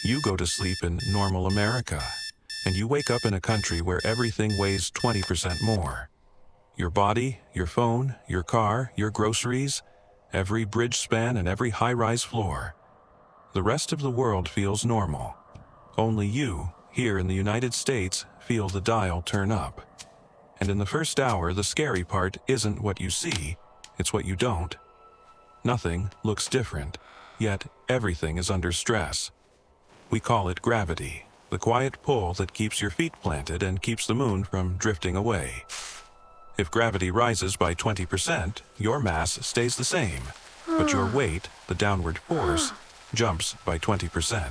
You go to sleep in normal America, and you wake up in a country where everything weighs 20% more. Your body, your phone, your car, your groceries, every bridge span and every high-rise floor. The rest of the world feels normal. Only you, here in the United States, feel the dial turn up. And in the first hour, the scary part isn't what you see, it's what you don't. Nothing looks different, yet everything is under stress. We call it gravity, the quiet pull that keeps your feet planted and keeps the moon from drifting away. If gravity rises by 20%, your mass stays the same, but your weight, the downward force, jumps by 20%.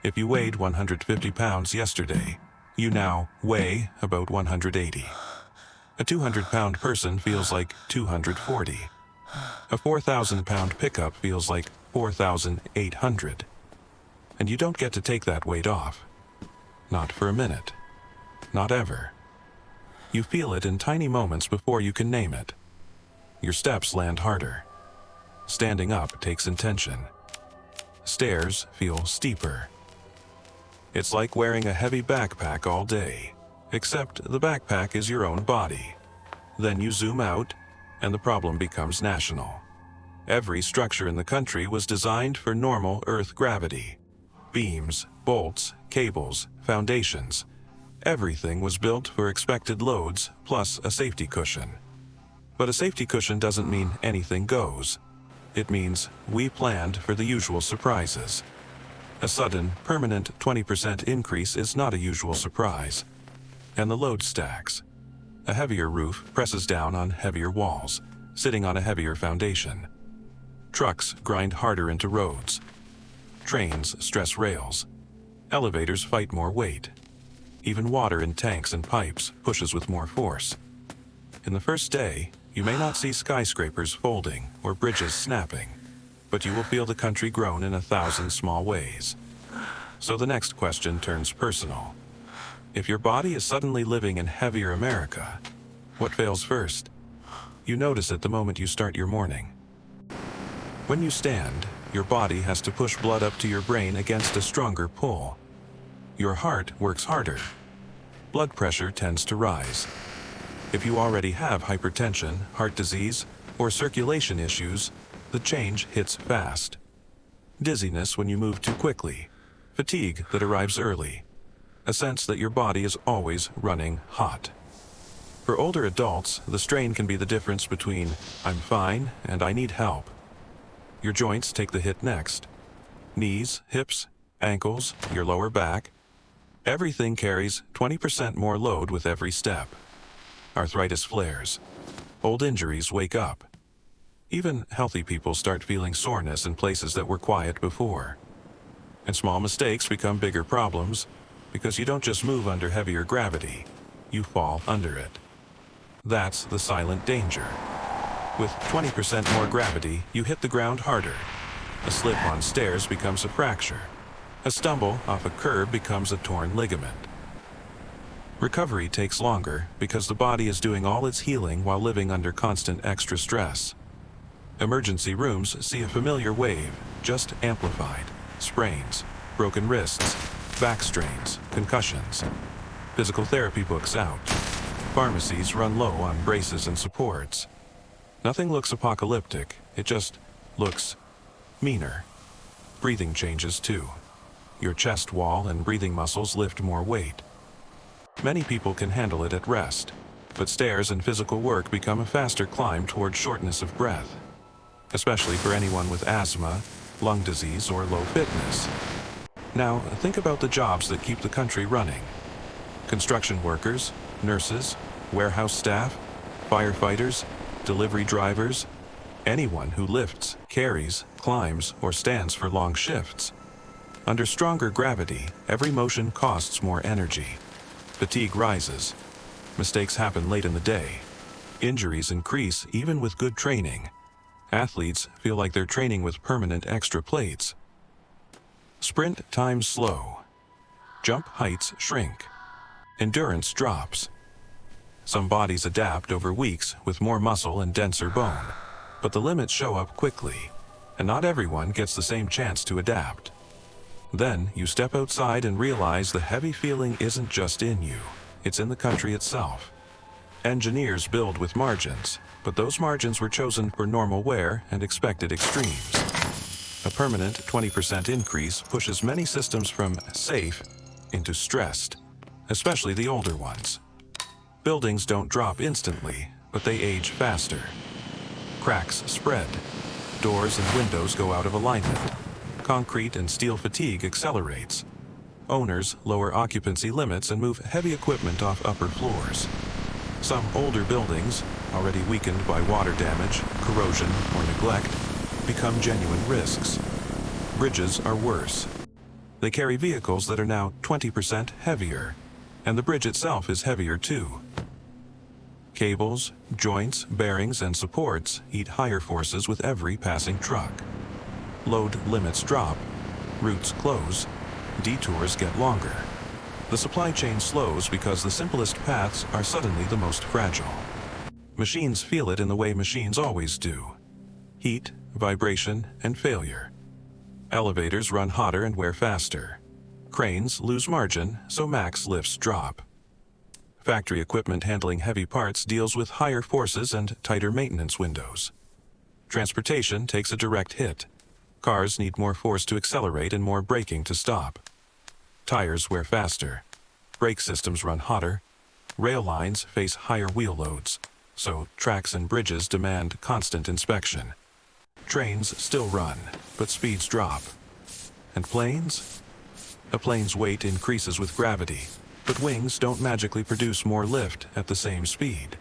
If you weighed 150 pounds yesterday, you now weigh about 180. A 200-pound person feels like 240. A 4,000-pound pickup feels like 4,800. And you don't get to take that weight off. Not for a minute. Not ever. You feel it in tiny moments before you can name it. Your steps land harder. Standing up takes intention. Stairs feel steeper. It's like wearing a heavy backpack all day, except the backpack is your own body. Then you zoom out, and the problem becomes national. Every structure in the country was designed for normal Earth gravity. Beams, bolts, cables, foundations. Everything was built for expected loads, plus a safety cushion. But a safety cushion doesn't mean anything goes. It means we planned for the usual surprises. A sudden, permanent 20% increase is not a usual surprise. And the load stacks. A heavier roof presses down on heavier walls, sitting on a heavier foundation. Trucks grind harder into roads. Trains stress rails. Elevators fight more weight. Even water in tanks and pipes pushes with more force. In the first day, you may not see skyscrapers folding or bridges snapping, but you will feel the country groan in 1,000 small ways. So the next question turns personal. If your body is suddenly living in heavier America, what fails first? You notice it the moment you start your morning. When you stand, your body has to push blood up to your brain against a stronger pull. Your heart works harder. Blood pressure tends to rise. If you already have hypertension, heart disease, or circulation issues, the change hits fast. Dizziness when you move too quickly. Fatigue that arrives early. A sense that your body is always running hot. For older adults, the strain can be the difference between "I'm fine" and "I need help." Your joints take the hit next. Knees, hips, ankles, your lower back. Everything carries 20% more load with every step. Arthritis flares. Old injuries wake up. Even healthy people start feeling soreness in places that were quiet before. And small mistakes become bigger problems because you don't just move under heavier gravity, you fall under it. That's the silent danger. With 20% more gravity, you hit the ground harder. A slip on stairs becomes a fracture. A stumble off a curb becomes a torn ligament. Recovery takes longer because the body is doing all its healing while living under constant extra stress. Emergency rooms see a familiar wave, just amplified. Sprains, broken wrists, back strains, concussions. Physical therapy books out. Pharmacies run low on braces and supports. Nothing looks apocalyptic, it just looks meaner. Breathing changes too. Your chest wall and breathing muscles lift more weight. Many people can handle it at rest, but stairs and physical work become a faster climb toward shortness of breath, especially for anyone with asthma, lung disease, or low fitness. Now, think about the jobs that keep the country running. Construction workers, nurses, warehouse staff, firefighters, delivery drivers, anyone who lifts, carries, climbs, or stands for long shifts. Under stronger gravity, every motion costs more energy. Fatigue rises. Mistakes happen late in the day. Injuries increase even with good training. Athletes feel like they're training with permanent extra plates. Sprint times slow. Jump heights shrink. Endurance drops. Some bodies adapt over weeks with more muscle and denser bone, but the limits show up quickly, and not everyone gets the same chance to adapt. Then you step outside and realize the heavy feeling isn't just in you, it's in the country itself. Engineers build with margins, but those margins were chosen for normal wear and expected extremes. A permanent 20% increase pushes many systems from safe into stressed, especially the older ones. Buildings don't drop instantly, but they age faster. Cracks spread. Doors and windows go out of alignment. Concrete and steel fatigue accelerates. Owners lower occupancy limits and move heavy equipment off upper floors. Some older buildings, already weakened by water damage, corrosion, or neglect, become genuine risks. Bridges are worse. They carry vehicles that are now 20% heavier, and the bridge itself is heavier too. Cables, joints, bearings, and supports eat higher forces with every passing truck. Load limits drop, routes close, detours get longer. The supply chain slows because the simplest paths are suddenly the most fragile. Machines feel it in the way machines always do: heat, vibration, and failure. Elevators run hotter and wear faster. Cranes lose margin, so max lifts drop. Factory equipment handling heavy parts deals with higher forces and tighter maintenance windows. Transportation takes a direct hit. Cars need more force to accelerate and more braking to stop. Tires wear faster. Brake systems run hotter. Rail lines face higher wheel loads, so tracks and bridges demand constant inspection. Trains still run, but speeds drop. And planes? A plane's weight increases with gravity, but wings don't magically produce more lift at the same speed.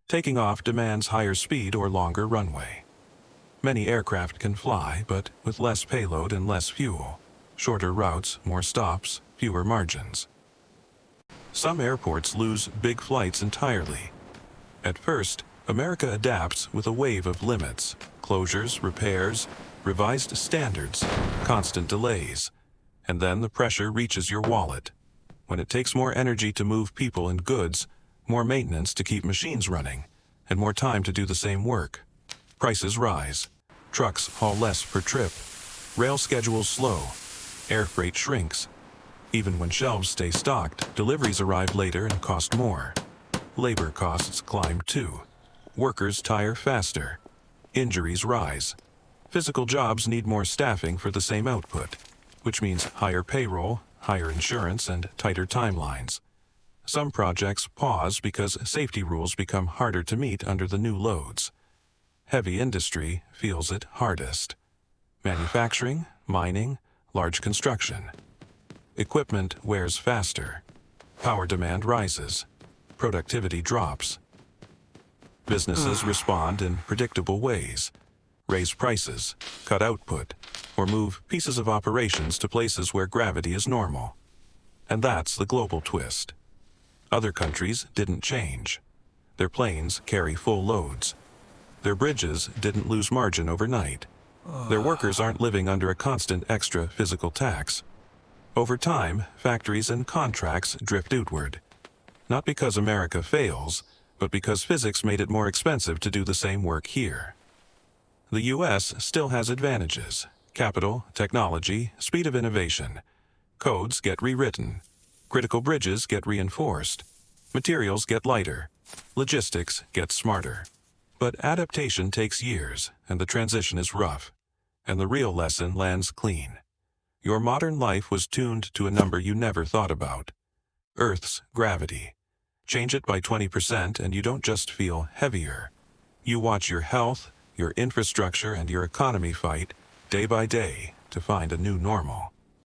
Taking off demands higher speed or longer runway. Many aircraft can fly, but with less payload and less fuel. Shorter routes, more stops, fewer margins. Some airports lose big flights entirely. At first, America adapts with a wave of limits, closures, repairs, revised standards, constant delays, and then the pressure reaches your wallet. When it takes more energy to move people and goods, more maintenance to keep machines running, and more time to do the same work, prices rise. Trucks haul less per trip. Rail schedules slow. Air freight shrinks. Even when shelves stay stocked, deliveries arrive later and cost more. Labor costs climb too. Workers tire faster. Injuries rise. Physical jobs need more staffing for the same output, which means higher payroll, higher insurance, and tighter timelines. Some projects pause because safety rules become harder to meet under the new loads. Heavy industry feels it hardest. Manufacturing, mining, large construction. Equipment wears faster. Power demand rises. Productivity drops. Businesses respond in predictable ways. Raise prices, cut output, or move pieces of operations to places where gravity is normal. And that's the global twist. Other countries didn't change. Their planes carry full loads. Their bridges didn't lose margin overnight. Their workers aren't living under a constant extra physical tax. Over time, factories and contracts drift outward. Not because America fails, but because physics made it more expensive to do the same work here. The U.S. still has advantages: capital, technology, speed of innovation. Codes get rewritten. Critical bridges get reinforced. Materials get lighter. Logistics gets smarter. But adaptation takes years, and the transition is rough. And the real lesson lands clean. Your modern life was tuned to a number you never thought about: Earth's gravity. Change it by 20% and you don't just feel heavier. You watch your health, your infrastructure, and your economy fight day by day to find a new normal.